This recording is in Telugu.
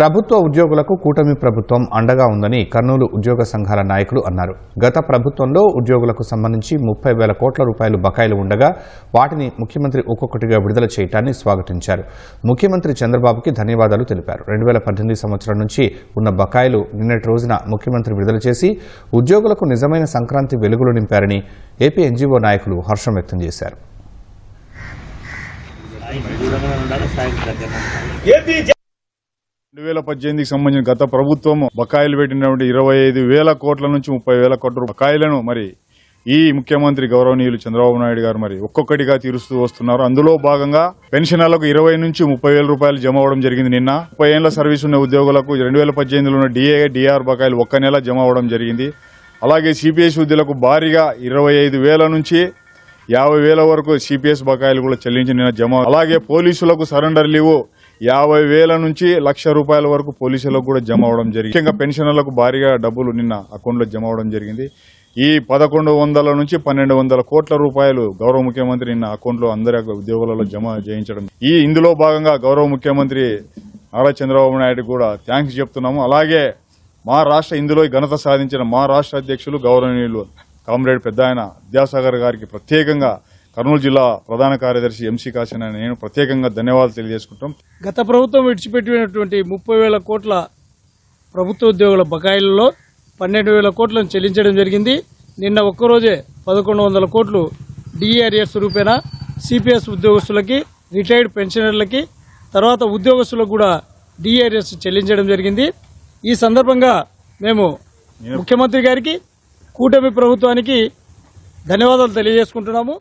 ప్రభుత్వ ఉద్యోగులకు కూటమి ప్రభుత్వం అండగా ఉందని కర్నూలు ఉద్యోగ సంఘాల నాయకులు అన్నారు. గత ప్రభుత్వంలో ఉద్యోగులకు సంబంధించి 30,000 కోట్ల రూపాయలు బకాయిలు ఉండగా వాటిని ముఖ్యమంత్రి ఒక్కొక్కటిగా విడుదల చేయడాన్ని స్వాగతించారు. ముఖ్యమంత్రి చంద్రబాబుకి ధన్యవాదాలు తెలిపారు. 2018 సంవత్సరం నుంచి ఉన్న బకాయిలు నిన్నటి రోజున ముఖ్యమంత్రి విడుదల చేసి ఉద్యోగులకు నిజమైన సంక్రాంతి వెలుగులు నింపారని ఏపీ ఎన్జీఓ నాయకులు హర్షం వ్యక్తం చేశారు. 2018కి సంబంధించిన గత ప్రభుత్వం బకాయిలు పెట్టినటువంటి 25,000 కోట్ల నుంచి 30,000 కోట్ల బకాయిలను మరి ఈ ముఖ్యమంత్రి గౌరవనీయులు చంద్రబాబు నాయుడు గారు మరి ఒక్కొక్కటిగా తీరుస్తూ వస్తున్నారు. అందులో భాగంగా పెన్షనర్లకు 20 నుంచి 30,000 రూపాయలు జమ అవడం జరిగింది. నిన్న 30 ఏళ్ల సర్వీస్ ఉన్న ఉద్యోగులకు 2018లో ఉన్న డిఆర్ బకాయిలు ఒక్క నెల జమ అవడం జరిగింది. అలాగే సిపిఎస్ ఉద్యోగులకు భారీగా 25,000 నుంచి 50,000 వరకు సిపిఎస్ బకాయిలు కూడా చెల్లించి నిన్న జమ. అలాగే పోలీసులకు సరెండర్ లీవ్ 50,000 నుంచి 1,00,000 రూపాయల వరకు పోలీసులకు కూడా జమ అవడం జరిగింది. ముఖ్యంగా పెన్షనర్లకు భారీగా డబ్బులు నిన్న అకౌంట్లో జమ అవడం జరిగింది. ఈ 1,100 నుంచి 1,200 కోట్ల రూపాయలు గౌరవ ముఖ్యమంత్రి నిన్న అకౌంట్లో అందరి ఉద్యోగులలో జమ చేయించడం. ఇందులో భాగంగా గౌరవ ముఖ్యమంత్రి నారా చంద్రబాబు నాయుడు కూడా థ్యాంక్స్ చెప్తున్నాము. అలాగే మా రాష్ట్ర ఇందులో ఘనత సాధించిన మా రాష్ట్ర అధ్యక్షులు గౌరవనీయులు కామ్రేడ్ పెద్ద ఆయన విద్యాసాగర్ గారికి ప్రత్యేకంగా కర్నూలు జిల్లా ప్రధాన కార్యదర్శి ఎంసీ కాసిన నేను ప్రత్యేకంగా ధన్యవాదాలు తెలియజేసుకుంటాం. గత ప్రభుత్వం విడిచిపెట్టినటువంటి 30,000 కోట్ల ప్రభుత్వ ఉద్యోగుల బకాయిలలో 12,000 కోట్లను చెల్లించడం జరిగింది. నిన్న ఒక్కరోజే 1,100 కోట్లు డిఆర్ఎస్ రూపేణా సిపిఎస్ ఉద్యోగస్తులకి, రిటైర్డ్ పెన్షనర్లకి, తర్వాత ఉద్యోగస్తులకు కూడా డిఆర్ఎస్ చెల్లించడం జరిగింది. ఈ సందర్భంగా మేము ముఖ్యమంత్రి గారికి, కూటమి ప్రభుత్వానికి ధన్యవాదాలు తెలియజేసుకుంటున్నాము.